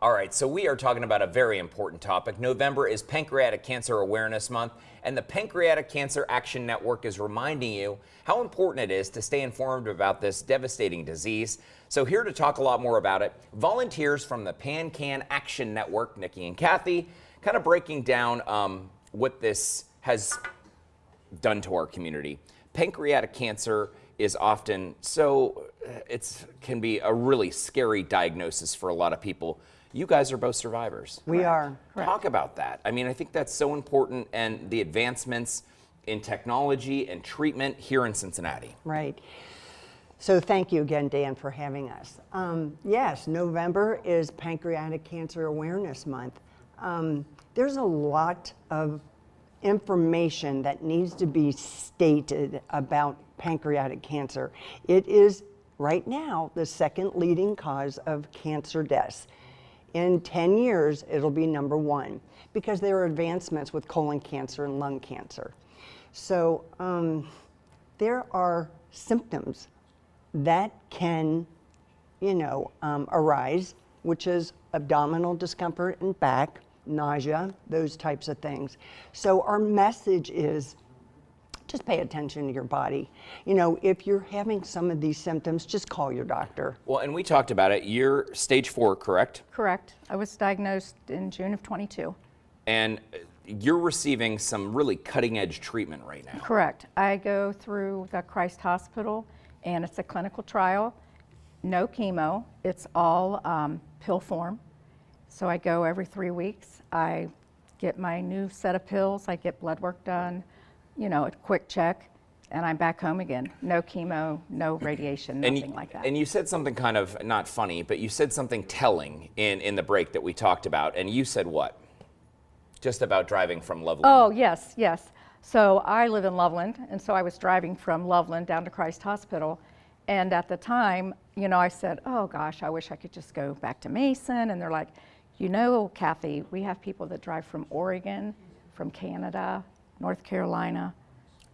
All right, so we are talking about a very important topic. November is Pancreatic Cancer Awareness Month, and the Pancreatic Cancer Action Network is reminding you how important it is to stay informed about this devastating disease. So here to talk a lot more about it, volunteers from the PanCan Action Network, Nikki and Kathy, kind of breaking down what this has done to our community. Pancreatic cancer is often can be a really scary diagnosis for a lot of people. You guys are both survivors. We are. Talk about that. I mean, I think that's so important, and the advancements in technology and treatment here in Cincinnati. Right. So thank you again, Dan, for having us. Yes, November is Pancreatic Cancer Awareness Month. There's a lot of information that needs to be stated about pancreatic cancer. It is right now the second leading cause of cancer deaths. In 10 years, it'll be number one because there are advancements with colon cancer and lung cancer. So there are symptoms that can, arise, which is abdominal discomfort and back, nausea, those types of things. So our message is just pay attention to your body. If you're having some of these symptoms, just call your doctor. Well, and we talked about it. You're stage 4, correct? Correct. I was diagnosed in June of 22. And you're receiving some really cutting-edge treatment right now. Correct. I go through the Christ Hospital, and it's a clinical trial. No chemo. It's all pill form. So I go every 3 weeks. I get my new set of pills. I get blood work done, a quick check, and I'm back home again. No chemo, no radiation, nothing like that. And you said something kind of not funny, but you said something telling in the break that we talked about. And you said what? Just about driving from Loveland. Oh, yes, yes. So I live in Loveland, and so I was driving from Loveland down to Christ Hospital. And at the time, I said, oh gosh, I wish I could just go back to Mason. And they're like, Kathy, we have people that drive from Oregon, from Canada, North Carolina.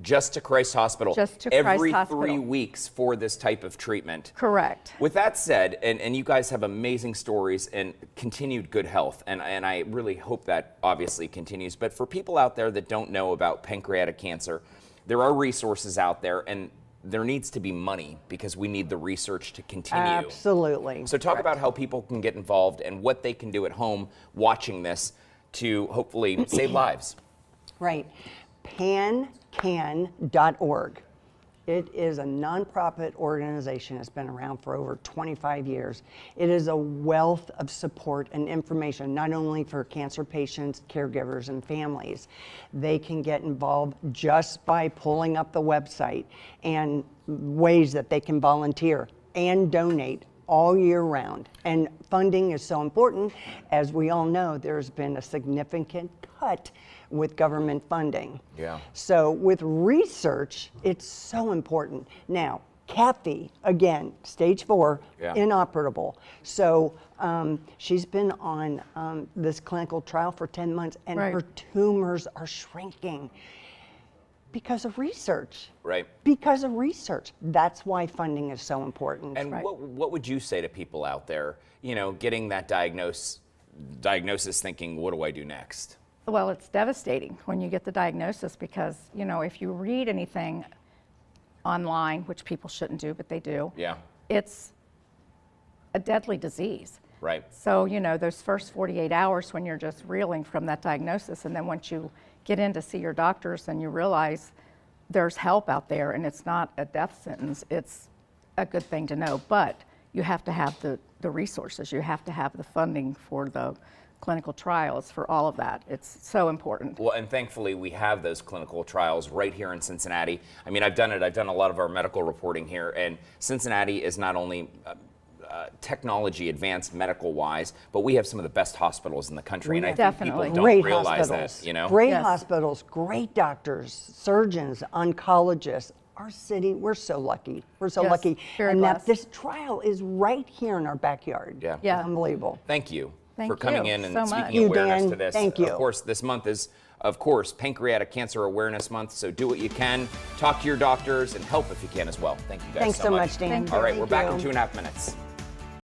Just to Christ Hospital. Just to Christ every Hospital. 3 weeks for this type of treatment. Correct. With that said, and you guys have amazing stories and continued good health, and I really hope that obviously continues. But for people out there that don't know about pancreatic cancer, there are resources out there, and there needs to be money because we need the research to continue. Absolutely. So talk about how people can get involved and what they can do at home watching this to hopefully save lives. Right. Pancan.org. It is a nonprofit organization. It's been around for over 25 years. It is a wealth of support and information, not only for cancer patients, caregivers, and families. They can get involved just by pulling up the website and ways that they can volunteer and donate all year round. And funding is so important. As we all know, there's been a significant cut with government funding. Yeah. So with research, it's so important. Now, Kathy, again, stage 4, inoperable. So she's been on this clinical trial for 10 months, and her tumors are shrinking because of research. Right. Because of research. That's why funding is so important. And what would you say to people out there, getting that diagnosis thinking, what do I do next? Well, it's devastating when you get the diagnosis because, if you read anything online, which people shouldn't do, but they do, it's a deadly disease. Right. So, those first 48 hours when you're just reeling from that diagnosis, and then once you get in to see your doctors and you realize there's help out there and it's not a death sentence, it's a good thing to know. But you have to have the resources. You have to have the funding for the clinical trials, for all of that. It's so important. Well, and thankfully we have those clinical trials right here in Cincinnati. I mean, I've done it. I've done a lot of our medical reporting here, and Cincinnati is not only technology advanced medical wise, but we have some of the best hospitals in the country. And I think people don't realize that, Great hospitals, great doctors, surgeons, oncologists. Our city, we're so lucky. We're so lucky. Very and blessed. that this trial is right here in our backyard. Yeah. Yeah. Unbelievable. Thank you. Thank for coming you in and so speaking much. awareness Dan, to this. thank you. Of course, this month is, Pancreatic Cancer Awareness Month, so do what you can. Talk to your doctors and help if you can as well. Thank you guys Thanks so much, Dan. All right, Thank we're back in you. 2.5 minutes.